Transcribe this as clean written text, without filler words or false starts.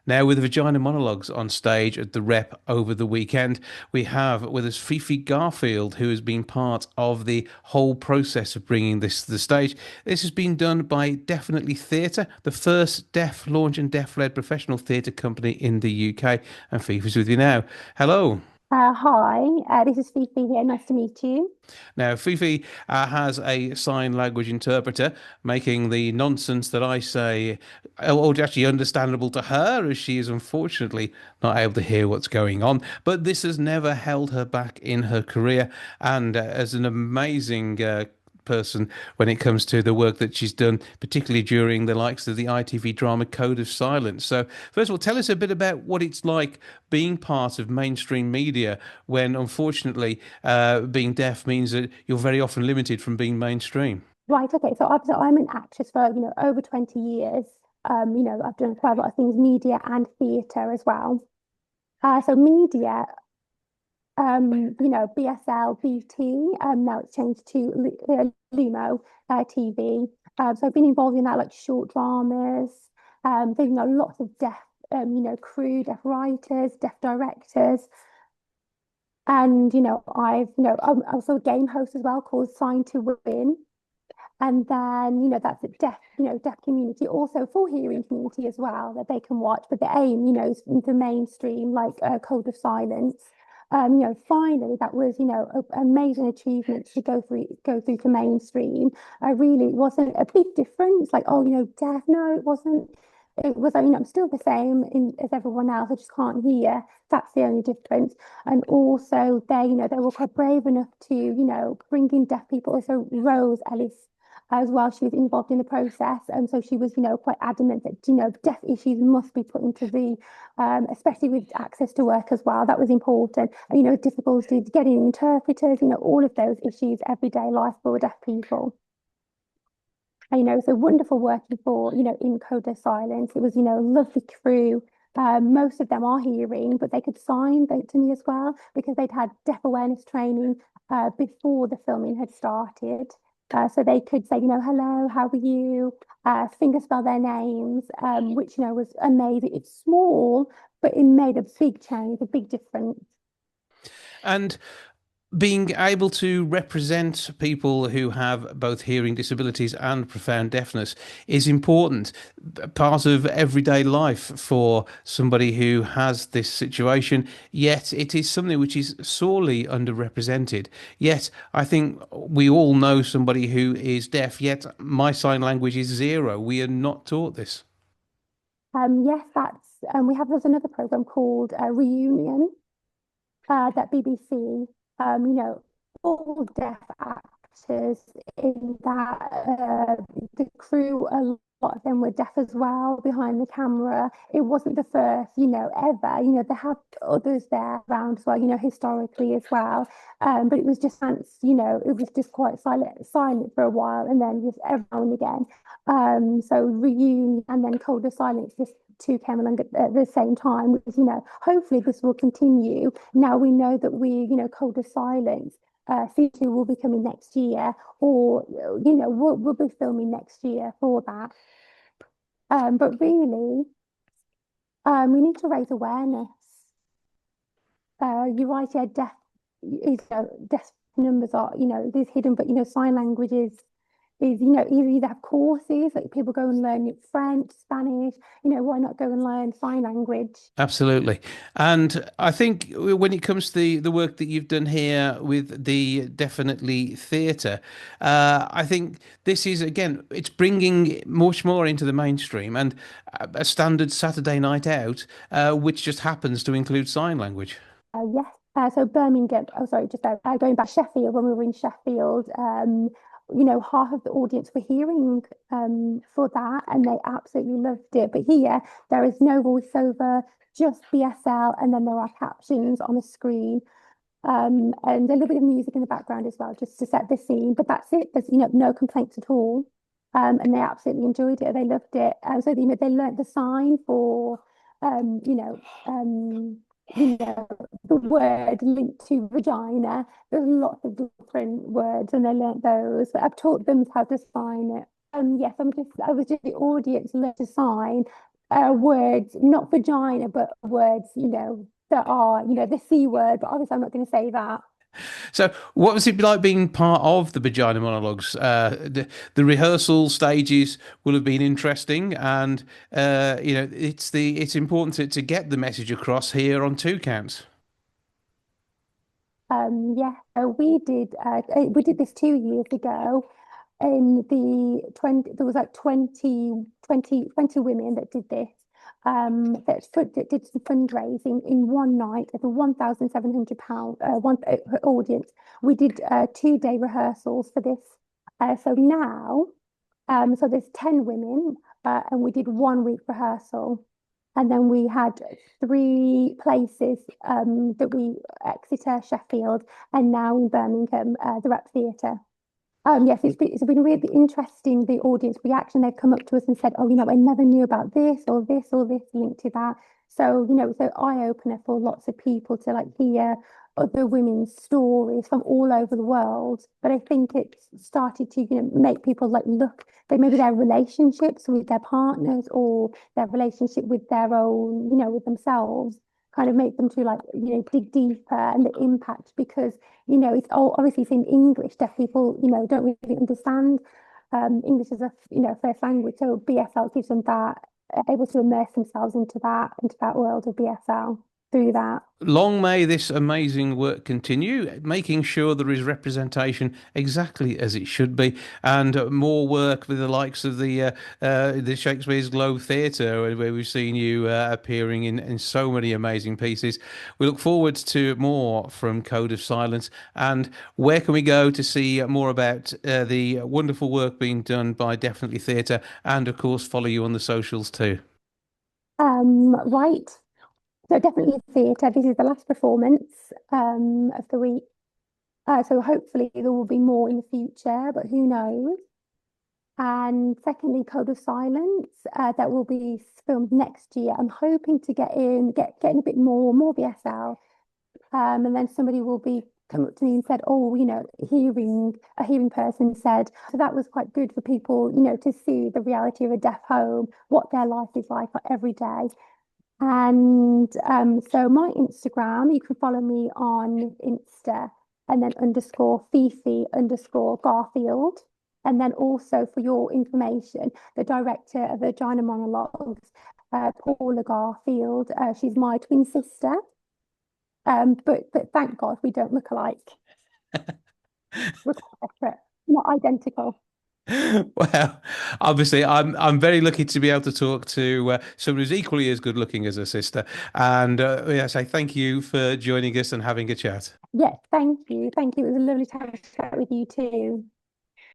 Now, with Vagina Monologues on stage at the Rep over the weekend, we have with us Fifi Garfield, who has been part of the whole process of bringing this to the stage. This has been done by Definitely Theatre, the first deaf launch and deaf-led professional theatre company in the UK. And Fifi's with you now. Hello. Hi, this is Fifi here. Nice to meet you. Now, Fifi has a sign language interpreter, making the nonsense that I say actually understandable to her, as she is unfortunately not able to hear what's going on. But this has never held her back in her career, and as an amazing person when it comes to the work that she's done, particularly during the likes of the ITV drama Code of Silence. So, first of all, tell us a bit about what it's like being part of mainstream media when, unfortunately, being deaf means that you're very often limited from being mainstream. Right, okay. So I'm an actress for, over 20 years. I've done quite a lot of things, media and theatre as well. So media, BSL, BT, now it's changed to Lumo TV. So I've been involved in that, like short dramas. There's, lots of deaf, crew, deaf writers, deaf directors. And, I'm also a game host as well called Sign to Win. And then, that's a deaf community, also for hearing community as well, that they can watch. But the aim, is the mainstream, like Code of Silence. Finally, that was, an amazing achievement to go through to mainstream. I really wasn't a big difference, like, oh, deaf. No, it wasn't. It was, I'm still the same as everyone else. I just can't hear. That's the only difference. And also, they were quite brave enough to, bring in deaf people. So Rose Ellis as well. She was involved in the process, and so she was, quite adamant that deaf issues must be put into the, especially with access to work as well. That was important. And, difficulty getting interpreters, all of those issues, everyday life for deaf people. And, it's a wonderful working for, in Coda Silence. It was, a lovely crew. Most of them are hearing, but they could sign to me as well because they'd had deaf awareness training before the filming had started. So they could say, hello, how are you? Finger spell their names, which, was amazing. It's small, but it made a big change, a big difference. And being able to represent people who have both hearing disabilities and profound deafness is important, part of everyday life for somebody who has this situation. Yet it is something which is sorely underrepresented. Yet I think we all know somebody who is deaf, yet my sign language is zero. We are not taught this. Yes, there's another program called Reunion that BBC, all deaf actors in that. The crew, a lot of them were deaf as well behind the camera. It wasn't the first, ever. They have others there around as well, historically as well. But it was just, it was just quite silent for a while, and then just every now and again. So Reunion and then Colder Silence, just two came along at the same time, which, hopefully this will continue. Now we know that Colder Silence season two will be coming next year, or we'll be filming next year for that. But really, we need to raise awareness. You're right, yeah, deaf numbers are, there's hidden, but sign languages is, you either have courses, like people go and learn French, Spanish, why not go and learn sign language? Absolutely. And I think when it comes to the work that you've done here with the Definitely Theatre, I think this is, again, it's bringing much more into the mainstream and a standard Saturday night out, which just happens to include sign language. Yes. So Birmingham, oh, sorry, just going back Sheffield, when we were in Sheffield, half of the audience were hearing for that, and they absolutely loved it. But here, there is no voiceover, just BSL, and then there are captions on the screen, and a little bit of music in the background as well, just to set the scene. But that's it. There's, no complaints at all. And they absolutely enjoyed it. They loved it. So, they learnt the sign for, um, you know, um, the word linked to vagina. There's lots of different words, and they learnt those. I've taught them how to sign it. Yes, I was just the audience learned to sign, words, not vagina, but words, that are, the C word, but obviously I'm not going to say that. So, what was it like being part of the vagina monologues? The rehearsal stages will have been interesting, and it's important to get the message across here on two counts. Yeah, so we did this 2 years ago. In the 20, there was like 20 women that did this. That did some fundraising in one night at a £1,700 one audience. We did 2 day rehearsals for this. So now, so there's 10 women, and we did 1 week rehearsal. And then we had 3 places that we Exeter, Sheffield, and now in Birmingham, the Rep Theatre. Yes, it's been really interesting, the audience reaction. They've come up to us and said, oh, I never knew about this or this linked to that. So, it's an eye-opener for lots of people to like hear other women's stories from all over the world. But I think it's started to, make people like look, they maybe their relationships with their partners or their relationship with their own, with themselves, kind of make them to like, dig deeper and the impact because it's all obviously it's in English. Deaf people, don't really understand English as a, first language. So BSL gives them that, able to immerse themselves into that world of BSL through that. Long may this amazing work continue, making sure there is representation exactly as it should be, and more work with the likes of the Shakespeare's Globe Theatre, where we've seen you appearing in so many amazing pieces. We look forward to more from Code of Silence. And where can we go to see more about the wonderful work being done by Definitely Theatre, and of course follow you on the socials too? Right. So definitely theatre. This is the last performance of the week. So hopefully there will be more in the future, but who knows? And secondly, Code of Silence, that will be filmed next year. I'm hoping to getting a bit more BSL. And then somebody will be come up to me and said, "Oh, a hearing person said." So that was quite good for people, to see the reality of a deaf home, what their life is like every day. And so my Instagram, you can follow me on Insta and then underscore Fifi underscore Garfield. And then also for your information, the director of Vagina Monologues, Paula Garfield, she's my twin sister. But thank God we don't look alike. We're quite separate, not identical. Well, obviously, I'm very lucky to be able to talk to someone who's equally as good looking as her sister. And yeah, say thank you for joining us and having a chat. Yes, thank you. Thank you. It was a lovely time to chat with you too.